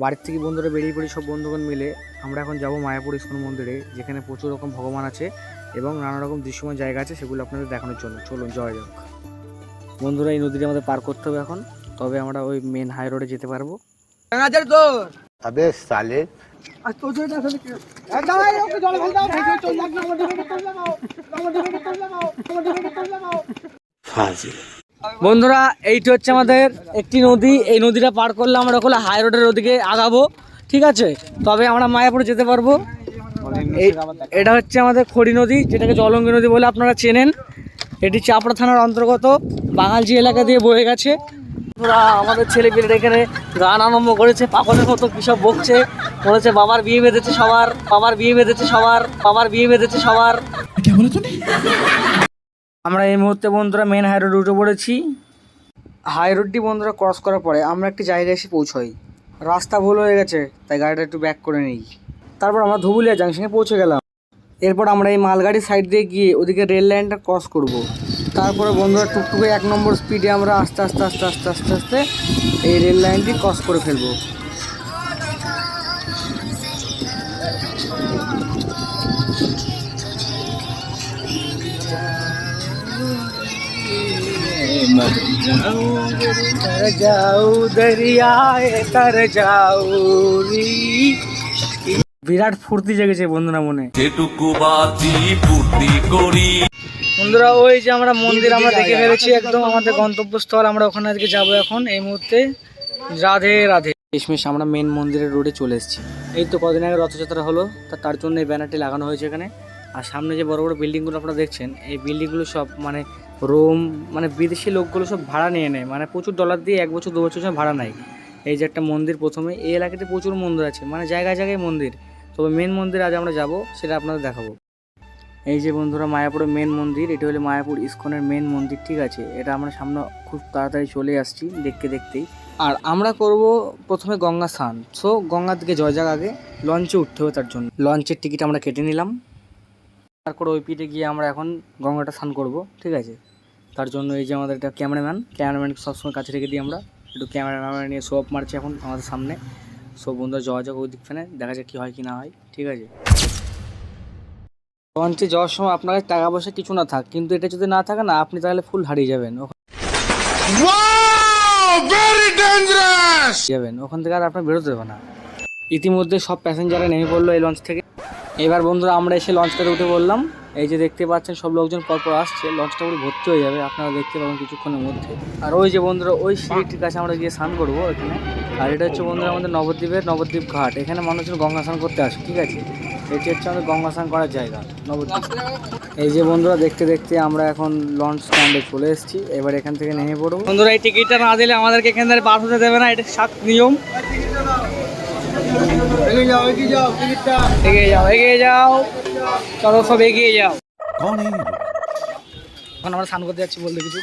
বাড়ির থেকে বন্ধুরা বেরিয়ে পড়ি সব বন্ধুগণ মিলে। আমরা এখন যাব মায়াপুর ইস্কন মন্দিরে, যেখানে প্রচুর রকম ভগবান আছে এবং নানা রকম দৃশ্যময় জায়গা আছে, সেগুলো আপনাদের দেখানোর জন্য। চলুন জয় যাক। বন্ধুরা, এই নদীটা আমাদের পার করতে হবে এখন, তবে আমরা ওই মেন হাই রোডে যেতে পারবো। বন্ধুরা, এইটা হচ্ছে আমাদের একটি নদী। এই নদীটা পার করলে আমরা ওখানে হাই রোডের ওদিকে আগাবো, ঠিক আছে? তবে আমরা মায়াপুরে যেতে পারবো। এটা হচ্ছে আমাদের খড়ি নদী, যেটাকে জলঙ্গি নদী বলে আপনারা চেনেন। এটি চাপড়া থানার অন্তর্গত বাঙালজি এলাকা দিয়ে বয়ে গেছে। আমাদের ছেলে পেলেরা এখানে গান আরম্ভ করেছে, পাগলের মতো কিসব বকছে, বলেছে বাবার বিয়ে বেঁধেছে সবার, বাবার বিয়ে বেঁধেছে সবার, বাবার বিয়ে বেঁধেছে সবার। আমরা এই মুহূর্তে বন্ধুরা মেন হাই রোড উঠে পড়েছি। হাই রোডটি বন্ধুরা ক্রস করার পরে আমরা একটি জায়গায় এসে পৌঁছই। রাস্তা ভুল হয়ে গেছে, তাই গাড়িটা একটু ব্যাক করে নিই। তারপর আমরা ধুবুলিয়া জাংশনে পৌঁছে গেলাম। এরপর আমরা এই মালগাড়ির সাইড দিয়ে গিয়ে ওদিকে রেল লাইনটা ক্রস করব। তারপরে বন্ধুরা টুকটুকে 1 নম্বর স্পিডে আমরা আস্তে আস্তে আস্তে আস্তে আস্তে আস্তে এই রেল লাইনটি ক্রস করে ফেলবো। বিরাট ফুর্তি জেগেছে বন্ধুরা মনে। বন্ধুরা, ওই যে আমরা মন্দির আমরা দেখে ফেলেছি, একদম আমাদের গন্তব্যস্থল। আমরা ওখানে আজকে যাবো এখন এই মুহূর্তে। রাধে রাধে। শেষমেশ আমরা মেন মন্দিরের রোডে চলে এসেছি। এই তো কদিন আগে রথযাত্রা হলো, তার জন্য এই ব্যানারটি লাগানো হয়েছে এখানে। আর সামনে যে বড় বড় বিল্ডিংগুলো আপনারা দেখছেন, এই বিল্ডিংগুলো সব মানে রোম, মানে বিদেশি লোকগুলো সব ভাড়া নিয়ে নেয়, মানে প্রচুর ডলার দিয়ে 1 বছর 2 বছর সব ভাড়া নেয়। এই যে একটা মন্দির, প্রথমে এই এলাকাতে প্রচুর মন্দির আছে, মানে জায়গায় জায়গায় মন্দির। তবে মেন মন্দির আজ আমরা যাব, সেটা আপনাদের দেখাবো। এই যে বন্ধুরা মায়াপুরের মেন মন্দির, এটা হলো মায়াপুর ইস্কনের মেন মন্দির, ঠিক আছে? এটা আমরা সামনে খুব তাড়াতাড়ি চলে আসছি দেখতে দেখতেই। আর আমরা করব প্রথমে গঙ্গা স্নান। সো গঙ্গার দিকে জয়জাগ, আগে লঞ্চে উঠতে হবে, তার জন্য লঞ্চের টিকিট আমরা কেটে নিলাম। তারপর ওই পিঠে গিয়ে আমরা এখন গঙ্গাটা স্নান করব, ঠিক আছে? তার জন্য এই যে আমাদের একটা ক্যামেরাম্যানকে সবসময় কাছে রেখে দিই আমরা। একটু ক্যামেরা নিয়ে শো অফ মারছি এখন আমাদের সামনে। সব বন্ধুরা যোগাযোগ ওই দিক ফেনে, দেখা যাক কী হয় কি না হয়, ঠিক আছে? লঞ্চে যাওয়ার সময় আপনার কাছে টাকা পয়সা কিছু না থাক, কিন্তু এটা যদি না থাকে না, আপনি তাহলে ফুল হারিয়ে যাবেন। ওখান থেকে আর আপনার বেরোতে দেবে না। ইতিমধ্যে সব প্যাসেঞ্জাররা নেমে পড়লো এই লঞ্চ থেকে। এবার বন্ধুরা আমরা এসে লঞ্চটাতে উঠে বললাম। এই যে দেখতে পাচ্ছেন সব লোকজন পরপর আসছে, লঞ্চটা পুরো ভর্তি হয়ে যাবে, আপনারা দেখতে পাবেন কিছুক্ষণের মধ্যে। আর ওই যে বন্ধুরা ওই সিঁড়িটির কাছে আমরা গিয়ে স্নান করবো এখানে। আর এটা হচ্ছে বন্ধুরা আমাদের নবদ্বীপ ঘাট। এখানে মানুষজন গঙ্গা স্নান করতে আসে, ঠিক আছে? এটি হচ্ছে আমাদের গঙ্গা স্নান করার জায়গা, নবদ্বীপ। এই যে বন্ধুরা দেখতে দেখতে আমরা এখন লঞ্চ স্ট্যান্ডে চলে এসেছি। এবার এখান থেকে নেমে পড়বো। বন্ধুরা, এই টিকিটটা না দিলে আমাদেরকে এখান থেকে বার হতে দেবে না, এটা সাত নিয়ম। এগিয়ে যাও, চলো সব এগিয়ে যাও। এখন আমরা স্নান করতে যাচ্ছি বলতে কিছু।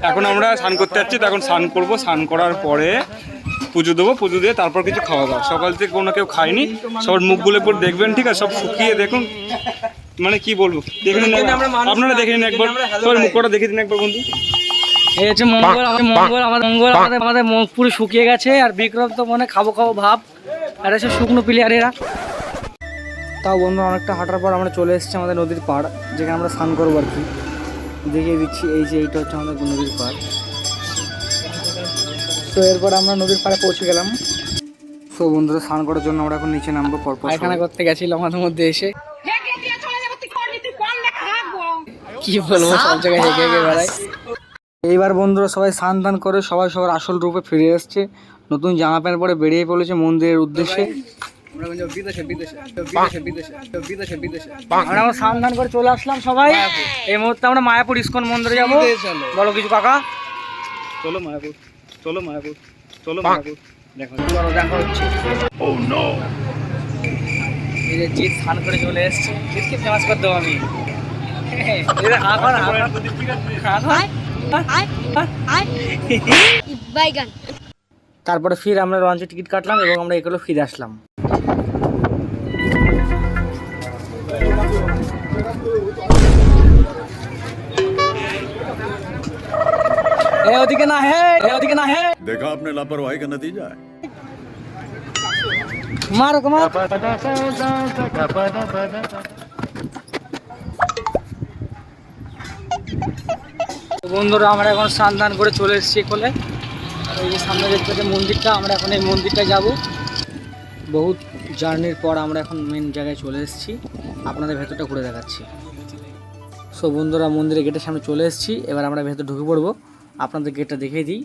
এখন আমরা স্নান করতে যাচ্ছি, তখন স্নান করবো। স্নান করার পরে পুজো দেবো, পুজো দিয়ে তারপর কিছু খাওয়া দাওয়া। সকাল থেকে কোনো কেউ খায়নি, সবার মুখগুলো একবার দেখবেন, ঠিক আছে? সব শুকিয়ে দেখুন, মানে কি বলবো, দেখে নিন আপনারা, দেখে নিন একবার, সবার মুখটা দেখে দিন একবার বন্ধু। এই হচ্ছে আমাদের মুখ পুরো শুকিয়ে গেছে, আর বিক্রম তো মনে খাবো ভাব, আর এসব শুকনো প্লেয়ারেরা। তাও বন্ধু অনেকটা হাঁটার পর আমরা চলে এসেছি আমাদের নদীর পাড়, যেখানে আমরা স্নান করবো আর কি। দেখিয়ে দিচ্ছি, এই যে এইটা হচ্ছে আমাদের নদীর পাড়। তো এরপর আমরা নদীর পাড়ে পৌঁছে গেলাম। তো বন্ধুরা স্নান করার জন্য আমরা এখন নিচে নামবো। পরপর পায়খানা করতে গেছিলাম আমাদের মধ্যে এসে, কি বলবো, সব জায়গায় হেগে হেগে বেড়াই। এইবার বন্ধুরা সবাই স্নান টান করে সবাই সবার আসল রূপে ফিরে এসছে, নতুন জামা প্যান্ট পরে বেরিয়ে পড়েছে মন্দিরের উদ্দেশ্যে। আমরা স্নান টান করে চলে আসলাম সবাই। এই মুহূর্তে আমরা মায়াপুর ইস্কন মন্দিরে যাবো। বলো কিছু কাকা। চলো মায়াপুর, চলো মায়াপুর, চলো মায়াপুর। দেখা হচ্ছে। এই যে জিৎ স্নান করে চলে এসছে, জিৎকে ফেমাস করে দেবো আমি। তারপরে ফির আমরা লঞ্চে টিকিট কাটলাম এবং আমরা এগুলো ফিরে আসলাম। ওদিকে না হে, ওদিকে না হে। देखा आपने लापरवाही का नतीजा है। মারো মার। তো বন্ধুরা আমরা এখন স্নান দান করে চলে এসেছি কোলে। এই যে সামনে দেখতে পাচ্ছি মন্দিরটা, আমরা এখন এই মন্দিরটায় যাব। বহুত জার্নির পর আমরা এখন মেন জায়গায় চলে এসেছি, আপনাদের ভেতরটা ঘুরে দেখাচ্ছি। সো বন্ধুরা মন্দিরের গেটের সামনে চলে এসেছি, এবার আমরা ভেতর ঢুকে পড়বো। আপনাদের গেটটা দেখিয়ে দিই।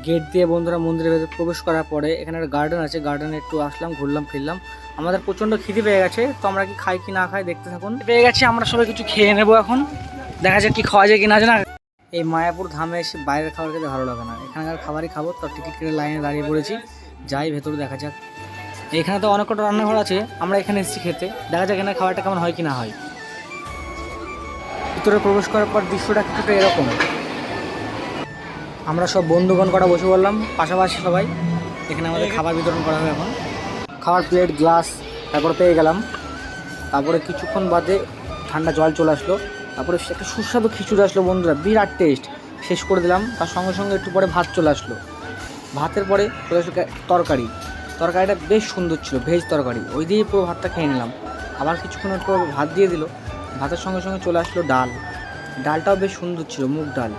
গেট দিয়ে বন্ধুরা মন্দিরের ভেতর প্রবেশ করার পরে এখানে একটা গার্ডেন আছে, গার্ডেনে একটু আসলাম, ঘুরলাম ফিরলাম। আমাদের প্রচণ্ড খিদে পেয়ে গেছে, তো আমরা কি খাই কি না খাই দেখতে থাকুন। পেয়ে গেছি, আমরা সবাই কিছু খেয়ে নেবো এখন, দেখা যাক কি খাওয়া যায় কি না জানা। এই মায়াপুর ধামে এসে বাইরের খাবার খেতে ভালো লাগে না, এখানকার খাবারই খাবো। তো টিকিট কেটে লাইনে দাঁড়িয়ে পড়েছি, যাই ভেতরে দেখা যাক। এখানে তো অনেক কটা রান্নাঘর আছে, আমরা এখানে এসেছি খেতে, দেখা যাক এখানে খাবারটা কেমন হয় কি না হয়। ভিতরে প্রবেশ করার পর দৃশ্যটা কিছুটা এরকম। আমরা সব বন্ধুগণ করা বসে বললাম পাশাপাশি সবাই, এখানে আমাদের খাবার বিতরণ করা হবে এখন। খাবার প্লেট গ্লাস তারপরে পেয়ে গেলাম। তারপরে কিছুক্ষণ বাদে ঠান্ডা জল চলে আসলো, তারপরে একটা সুস্বাদু খিচুড়ি আসলো বন্ধুরা, বিরাট টেস্ট। শেষ করে দিলাম, তার সঙ্গে সঙ্গে একটু পরে ভাত চলে আসলো। ভাতের পরে চলে আসলো তরকারি, তরকারিটা বেশ সুন্দর ছিল, ভেজ তরকারি। ওই দিয়ে পুরো ভাতটা খেয়ে নিলাম। আবার কিছুক্ষণের পর ভাত দিয়ে দিল, ভাতের সঙ্গে সঙ্গে চলে আসলো ডাল। ডালটাও বেশ সুন্দর ছিল, মুগ ডাল।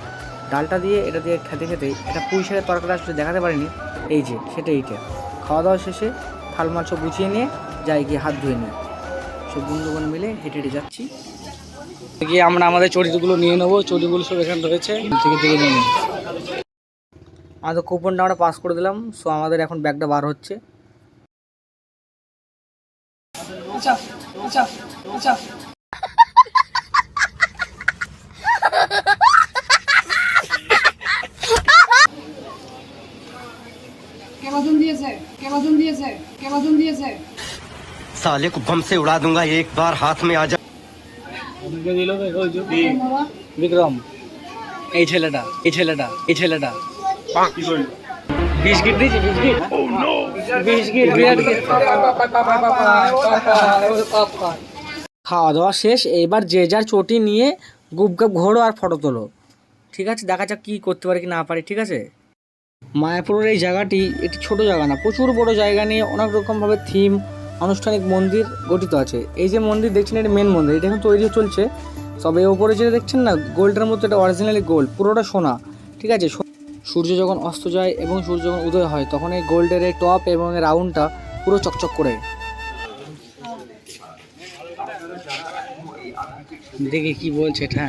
ডালটা দিয়ে এটা দিয়ে খেতে খেতে এটা পুঁই শাকের তরকারি আসলে দেখাতে পারিনি, এই যে সেটা এইটা। খাওয়া দাওয়া শেষে থাল মাল সব গুছিয়ে নিয়ে যাই, গিয়ে হাত ধুয়ে নিই। সব বন্ধুগণ মিলে হেঁটে হেঁটে যাচ্ছি, গিয়ে আমরা আমাদের চড়িগুলো নিয়ে নেবো। চড়িগুলো সব এখানে রয়েছে, থেকে থেকে নিয়ে নেব। আমাদের কুপনটা আমরা পাস করে দিলাম, সো আমাদের এখন ব্যাগটা বার হচ্ছে। साले को बम से उड़ा दूंगा एक बार हाथ में आ जा। বিক্রম, এই ছেলেটা এই ছেলেটা এই ছেলেটা বিস্কিট দিয়েছে, বিস্কিট বিস্কিট বিরাট খাওয়া দাওয়া শেষ। এবার যে যার চটি নিয়ে গুপ গাপ ঘোরো আর ফটো তোলো, ঠিক আছে? দেখা যাক কী করতে পারি কি না পারি, ঠিক আছে? মায়াপুরের এই জায়গাটি একটি ছোট জায়গা না, প্রচুর বড় জায়গা নিয়ে অনেক রকমভাবে থিম আনুষ্ঠানিক মন্দির গঠিত আছে। এই যে মন্দির দেখছেন, এটা মেন মন্দির, এটা এখন তৈরি চলছে। তবে ওপরে যেটা দেখছেন না গোল্ডের মতো, এটা অরিজিনালি গোল্ড, পুরোটা সোনা, ঠিক আছে? সূর্য যখন অস্ত যায় এবং সূর্য যখন উদয় হয় তখন এই গোল্ডের এই টপ এবং এই রাউন্ডটা পুরো চকচক করে। দেখি কি বলছে এটা।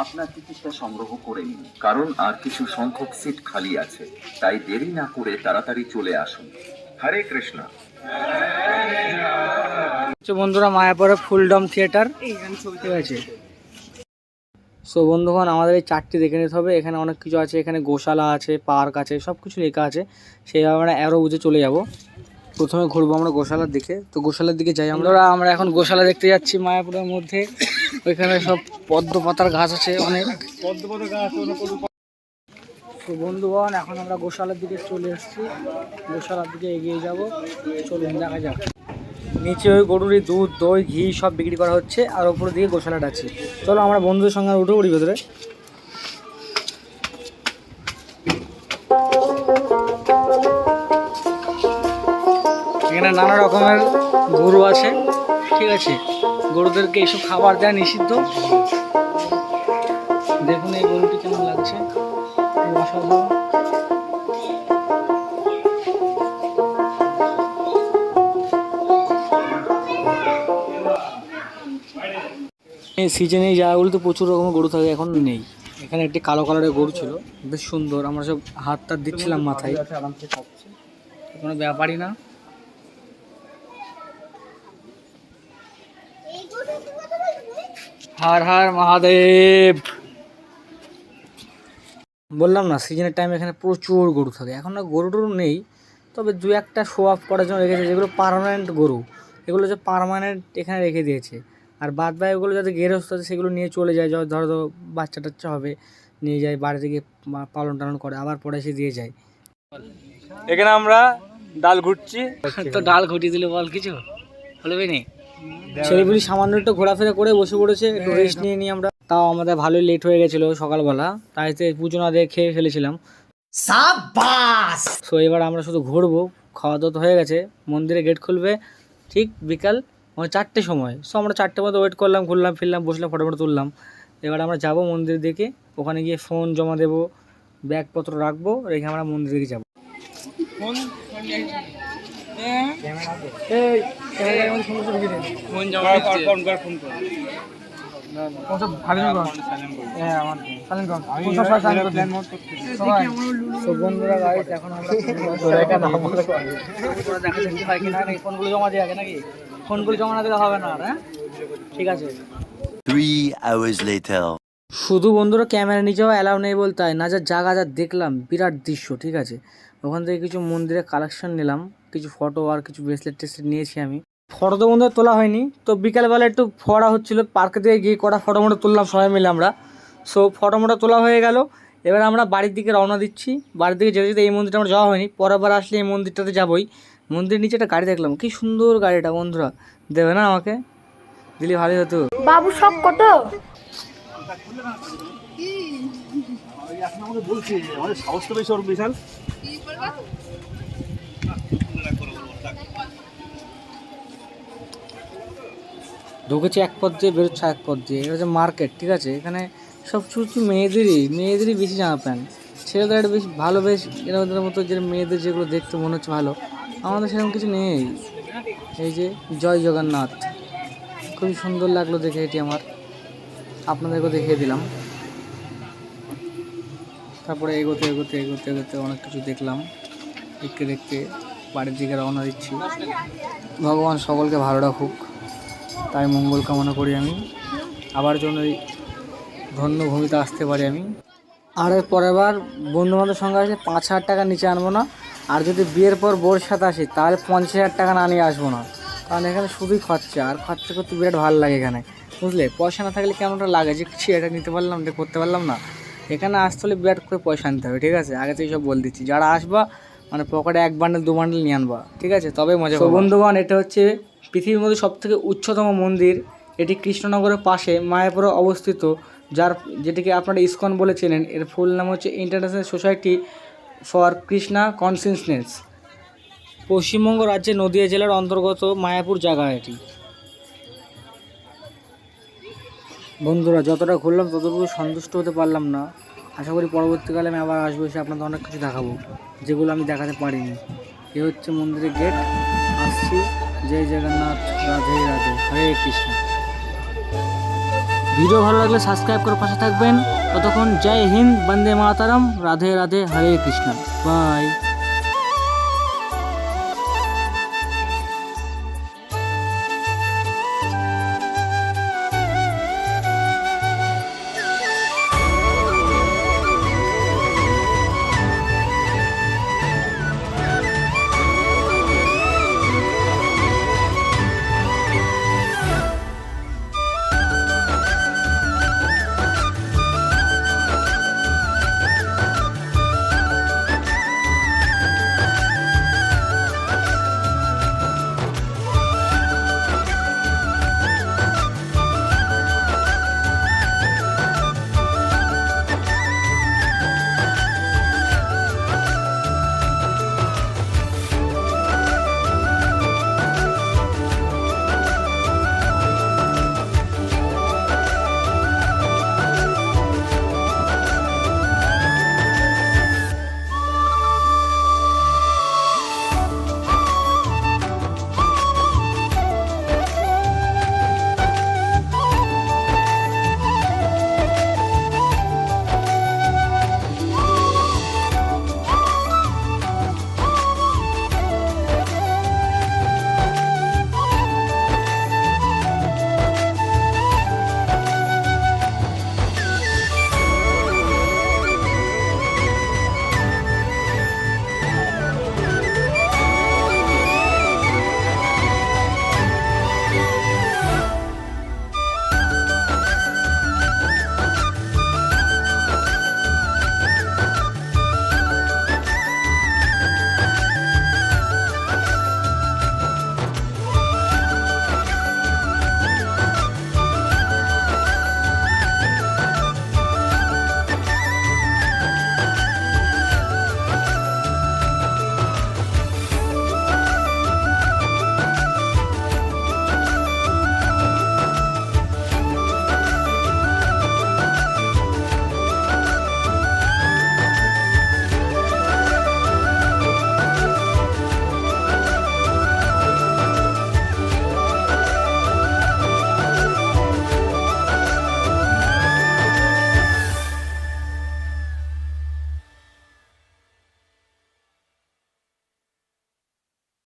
আপনার টিকিটটা সংগ্রহ করে নিন, কারণ আর কিছু সংখ্যক সিট খালি আছে, তাই দেরি না করে তাড়াতাড়ি চলে আসুন। হরে কৃষ্ণ। বন্ধুরা মায়াপুরে ফুলডম থিয়েটার, ঠিক আছে? সো বন্ধুগণ আমাদের এই চারটি দেখে নিতে হবে। এখানে অনেক কিছু আছে, এখানে গোশালা আছে, পার্ক আছে, সব কিছু লেখা আছে। সেইভাবে আমরা অ্যারো বুঝে চলে যাব। প্রথমে ঘুরবো আমরা গোশালার দিকে, তো গোশালার দিকে যাই আমরা এখন গোশালা দেখতে যাচ্ছি মায়াপুরের মধ্যে। ওইখানে সব পদ্ম পাতার গাছ আছে, অনেক পদ্ম পাতার গাছ। তো বন্ধুগণ এখন আমরা গোশালার দিকে চলে এসেছি, গোশালার দিকে এগিয়ে যাব, চলুন দেখা যাক। নিচে ওই গরুরই দুধ, দই, ঘি সব বিক্রি করা হচ্ছে, আর ওপরের দিকে গোশালাটা আছে। চলো আমরা বন্ধুদের সঙ্গে উঠে পড়ি ভেতরে। এখানে নানা রকমের গরু আছে, ঠিক আছে? গরুদেরকে এইসব খাবার দেওয়া নিষিদ্ধ। দেখুন এই গরুটি কেমন লাগছে, অসাধারণ। এই সিজনে এই জায়গাগুলোতে প্রচুর রকমের গরু থাকে, এখন নেই। এখানে একটি কালো কালারের গরু ছিল, বেশ সুন্দর। আমরা সব হাত টাত দিচ্ছিলাম মাথায়, কোনো ব্যাপারই না। হর হর মহাদেব। বললাম না সিজনের টাইমে এখানে প্রচুর গরু থাকে। এখন না গরু টরু নেই, তবে দু একটা শো অফ করার জন্য রেখেছে, যেগুলো পার্মানেন্ট গরু, এগুলো যে পার্মানেন্ট এখানে রেখে দিয়েছে। আর বাদ বাকি এগুলো যাতে গেরস্ত আছে সেগুলো নিয়ে চলে যায়, ধরো বাচ্চা টাচ্চা হবে, নিয়ে যায় বাড়িতে গিয়ে পালন টালন করে, আবার পরে এসে দিয়ে যায়। এখানে আমরা ডাল ঘুরছি, তো ডাল ঘুটিয়ে দিলে বল কিছু হলো নি। ছেলেগুলি সামান্য একটু ঘোরাফেরা করে বসে পড়েছে, একটু রেস্ট নিয়ে নিই আমরা। তাও আমাদের ভালোই লেট হয়ে গেছিলো সকালবেলা, তাই তো পুজো না দিয়ে খেয়ে ফেলেছিলাম। সো এবার আমরা শুধু ঘুরবো, খাওয়া দাওয়া তো হয়ে গেছে। মন্দিরে গেট খুলবে ঠিক বিকাল 4টের সময়। সো আমরা 4টে মতো ওয়েট করলাম, ঘুরলাম ফিরলাম, বসলাম, ফটো তুললাম। এবার আমরা যাবো মন্দির দিকে, ওখানে গিয়ে ফোন জমা দেবো, ব্যাগপত্র রাখবো, রেখে আমরা মন্দির দিকে যাবো। ফোনগুলো জমা দিয়ে আগে নাকি? ফোনগুলো জমা না দিলে হবে না, হ্যাঁ ঠিক আছে। 3 hours later. শুধু বন্ধুরা ক্যামেরা নিয়ে যাওয়া অ্যালাউ নেই বলতে হয় না, যা জায়গা যা দেখলাম বিরাট দৃশ্য, ঠিক আছে। ওখান থেকে কিছু মন্দিরের কালেকশন নিলাম, কিছু ফটো আর কিছু ব্রেসলেট টেসলেট নিয়েছি আমি। ফটো তো বন্ধুরা তোলা হয়নি, তো বিকালবেলা একটু ফোয়ারা হচ্ছিলো, পার্কে দিয়ে গিয়ে কটা ফটো মোটো তুললাম সবাই মিলে আমরা। সো ফটো মোটো তোলা হয়ে গেল, এবার আমরা বাড়ির দিকে রওনা দিচ্ছি। বাড়ির দিকে যেতে যেতে এই মন্দিরটা আমরা যাওয়া হয়নি, পরের বার আসলে এই মন্দিরটাতে যাবোই। মন্দিরের নিচে একটা গাড়ি দেখলাম, কি সুন্দর গাড়িটা বন্ধুরা, দেবে না আমাকে? দিলে ভালোই হতো। বাবু সব কত? ঢুকেছে এক পথ দিয়ে, বেরোচ্ছে এক পথ দিয়ে। এটা হচ্ছে মার্কেট, ঠিক আছে। এখানে সব কিছু মেয়েদেরই বেশি জামা প্যান্ট। ছেলেদের একটা বেশ ভালো, বেশ এরকম মতো যে মেয়েদের যেগুলো দেখতে মনে হচ্ছে ভালো, আমাদের সেরকম কিছু নেই। এই যে জয় জগন্নাথ, খুবই সুন্দর লাগলো দেখে, এটি আমার আপনাদেরকেও দেখিয়ে দিলাম। তারপরে এগোতে এগোতে এগোতে এগোতে অনেক কিছু দেখলাম, দেখতে দেখতে বাড়ির দিকে রওনা দিচ্ছি। ভগবান সকলকে ভালো রাখুক, তাই মঙ্গল কামনা করি আমি। আবার জন্য এই ধন্য ভূমিতে আসতে পারি আমি। আর এর পরের বার বন্ধুবান্ধবের সঙ্গে আসলে 5,000 টাকা নিচে আনবো না। আর যদি বিয়ের পর বোর সাথে আসি তাহলে 50,000 টাকা না নিয়ে আসবো না, কারণ এখানে শুধুই খরচা, আর খরচা করতে বিরাট ভালো লাগে এখানে, বুঝলে। পয়সা না থাকলে কেমনটা লাগে যে কিছু এটা নিতে পারলাম, এটা করতে পারলাম না। এখানে আসতে হলে বিরাট করে পয়সা আনতে হবে, ঠিক আছে। আগে থেকে সব বলে দিচ্ছি, যারা আসবা মানে পকেটে 1 বান্ডেল 2 বান্ডেল নিয়ে আনবা, ঠিক আছে, তবে মজা হবে। বন্ধুগণ, এটা হচ্ছে পৃথিবীর মধ্যে সবথেকে উচ্চতম মন্দির। এটি কৃষ্ণনগরের পাশে মায়াপুরে অবস্থিত, যেটিকে আপনারা ইসকন বলে চেনেন। এর ফুল নাম হচ্ছে international society for Krishna consciousness. Paschimbanga রাজ্যের নদিয়া জেলার অন্তর্গত মায়াপুর জায়গা এটি। বন্ধুরা, যতটা ঘুরলাম ততটুকু সন্তুষ্ট হতে পারলাম না। আশা করি পরবর্তীকালে আমি আবার আসবো, এসে আপনাদের অনেক কিছু দেখাবো যেগুলো আমি দেখাতে পারিনি। এ হচ্ছে মন্দিরের গেট, আসছি। জয় জগন্নাথ, রাধে রাধে, হরে কৃষ্ণ। ভিডিও ভালো লাগলে সাবস্ক্রাইব করে পাশে থাকবেন। ততক্ষণ জয় হিন্দ, বন্দে মাতারম, রাধে রাধে, হরে কৃষ্ণ, বাই।